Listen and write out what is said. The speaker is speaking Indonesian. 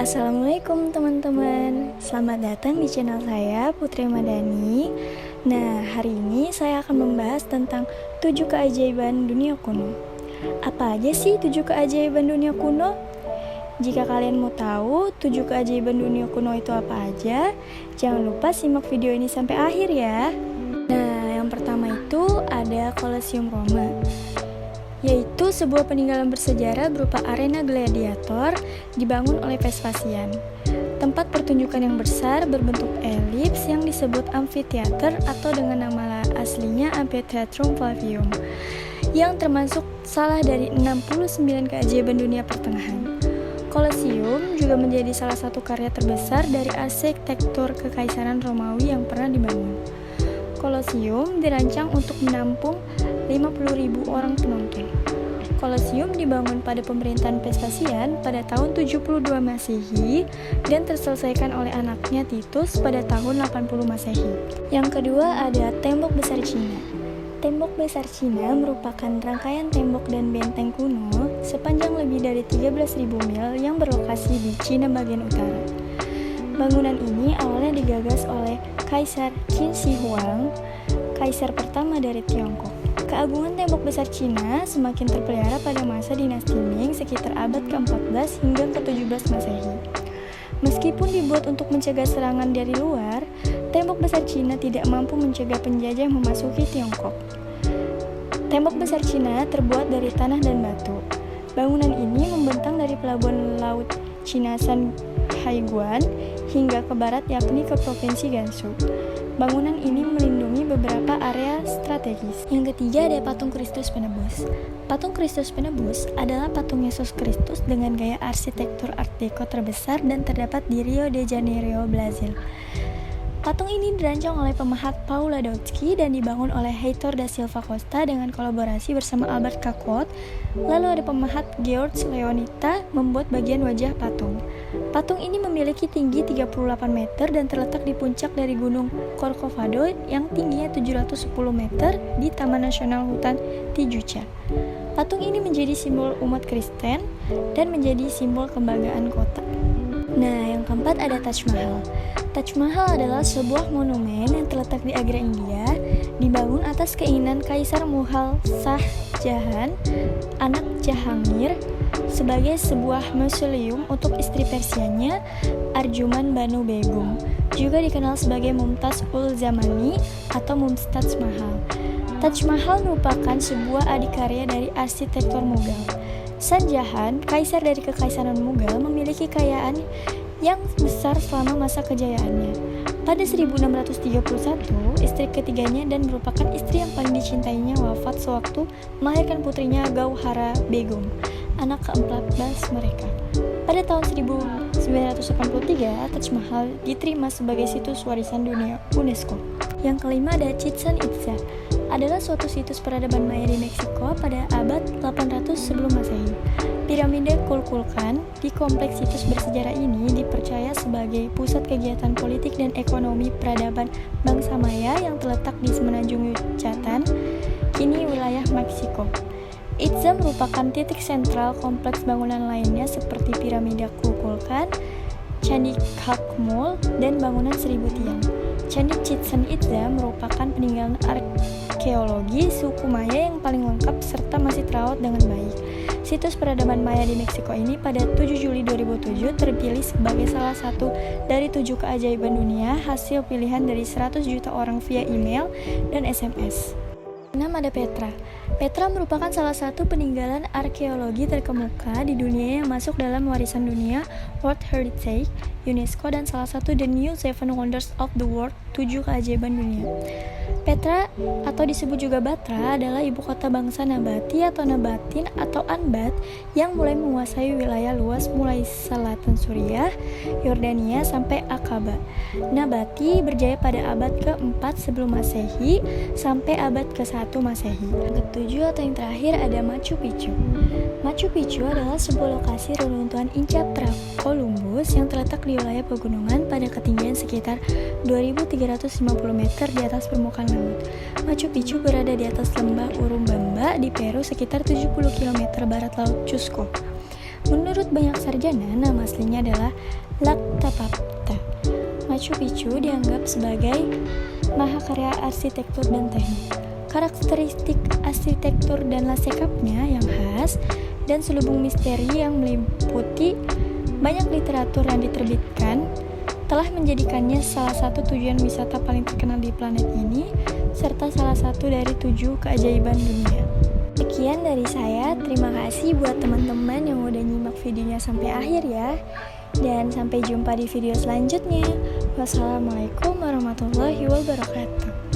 Assalamualaikum teman-teman, selamat datang di channel saya Putri Madani. Nah, hari ini saya akan membahas tentang 7 keajaiban dunia kuno. Apa aja sih 7 keajaiban dunia kuno? Jika kalian mau tahu 7 keajaiban dunia kuno itu apa aja, jangan lupa simak video ini sampai akhir ya. Nah, yang pertama itu ada Colosseum Roma, yaitu sebuah peninggalan bersejarah berupa arena gladiator dibangun oleh Vespasian. Tempat pertunjukan yang besar berbentuk elips yang disebut amphitheater atau dengan nama aslinya Amphitheatrum Flavium, yang termasuk salah dari 69 keajaiban dunia pertengahan. Colosseum juga menjadi salah satu karya terbesar dari arsitektur kekaisaran Romawi yang pernah dibangun. Colosseum dirancang untuk menampung 50.000 orang penonton. Colosseum dibangun pada pemerintahan Vespasian pada tahun 72 Masehi dan terselesaikan oleh anaknya Titus pada tahun 80 Masehi. Yang kedua ada Tembok Besar Cina. Tembok Besar Cina merupakan rangkaian tembok dan benteng kuno sepanjang lebih dari 13.000 mil yang berlokasi di Cina bagian utara. Bangunan ini awalnya digagas oleh Kaisar Qin Shi Huang, kaisar pertama dari Tiongkok. Keagungan tembok besar Cina semakin terpelihara pada masa dinasti Ming sekitar abad ke-14 hingga ke-17 Masehi. Meskipun dibuat untuk mencegah serangan dari luar, tembok besar Cina tidak mampu mencegah penjajah memasuki Tiongkok. Tembok besar Cina terbuat dari tanah dan batu. Bangunan ini membentang dari pelabuhan laut Cina Haiguan hingga ke barat yakni ke provinsi Gansu. Bangunan ini melindungi beberapa area strategis. Yang ketiga ada patung Kristus Penebus. Patung Kristus Penebus adalah patung Yesus Kristus dengan gaya arsitektur Art Deco terbesar dan terdapat di Rio de Janeiro, Brazil. Patung ini dirancang oleh pemahat Paul Ladoucki dan dibangun oleh Heitor da Silva Costa dengan kolaborasi bersama Albert Caquot. Lalu ada pemahat George Leonita membuat bagian wajah patung. Patung ini memiliki tinggi 38 meter dan terletak di puncak dari Gunung Corcovado yang tingginya 710 meter di Taman Nasional Hutan Tijuca. Patung ini menjadi simbol umat Kristen dan menjadi simbol kebanggaan kota. Nah, yang keempat ada Taj Mahal. Taj Mahal adalah sebuah monumen yang terletak di Agra, India, dibangun atas keinginan Kaisar Mughal Shah Jahan, anak Jahangir, sebagai sebuah mausoleum untuk istri Persianya, Arjuman Banu Begum, juga dikenal sebagai Mumtaz ul Zamani atau Mumtaz Mahal. Taj Mahal merupakan sebuah adikarya dari arsitektur Mughal. Shah Jahan, kaisar dari kekaisaran Mughal, memiliki kekayaan yang besar selama masa kejayaannya. Pada 1631, istri ketiganya dan merupakan istri yang paling dicintainya wafat sewaktu melahirkan putrinya Gauhara Begum, anak ke-14 mereka. Pada tahun 1983, Taj Mahal diterima sebagai situs warisan dunia UNESCO. Yang kelima ada Chichén Itzá, adalah suatu situs peradaban Maya di Meksiko pada abad 800 sebelum Masehi. Piramida Kukulkan di kompleks situs bersejarah ini dipercaya sebagai pusat kegiatan politik dan ekonomi peradaban bangsa Maya yang terletak di semenanjung Yucatan, kini wilayah Meksiko. Itzá merupakan titik sentral kompleks bangunan lainnya seperti Piramida Kukulkan, Candi Calakmul, dan bangunan Seribu Tiang. Candi Chichén Itzá merupakan peninggalan arkeologi suku Maya yang paling lengkap serta masih terawat dengan baik. Situs peradaban Maya di Meksiko ini pada 7 Juli 2007 terpilih sebagai salah satu dari 7 keajaiban dunia hasil pilihan dari 100 juta orang via email dan SMS. 6 ada Petra. Petra merupakan salah satu peninggalan arkeologi terkemuka di dunia yang masuk dalam warisan dunia World Heritage UNESCO dan salah satu The New Seven Wonders of the World, 7 keajaiban dunia. Petra atau disebut juga Batra adalah ibu kota bangsa Nabati atau Nabatin atau Anbat yang mulai menguasai wilayah luas mulai selatan Suriah, Yordania sampai Aqaba. Nabati berjaya pada abad ke-4 sebelum Masehi sampai abad ke-1 Masehi. Yang ketujuh atau yang terakhir ada Machu Picchu. Machu Picchu adalah sebuah lokasi reruntuhan Inca Columbus yang terletak di wilayah pegunungan pada ketinggian sekitar 2.350 meter di atas permukaan laut. Machu Picchu berada di atas lembah Urubamba di Peru sekitar 70 km barat laut Cusco. Menurut banyak sarjana, nama aslinya adalah Laktapatta. Machu Picchu dianggap sebagai mahakarya arsitektur dan teknik. Karakteristik arsitektur dan lanskapnya yang khas dan selubung misteri yang meliputi banyak literatur yang diterbitkan telah menjadikannya salah satu tujuan wisata paling terkenal di planet ini, serta salah satu dari 7 keajaiban dunia. Sekian dari saya, terima kasih buat teman-teman yang udah nyimak videonya sampai akhir ya. Dan sampai jumpa di video selanjutnya. Wassalamualaikum warahmatullahi wabarakatuh.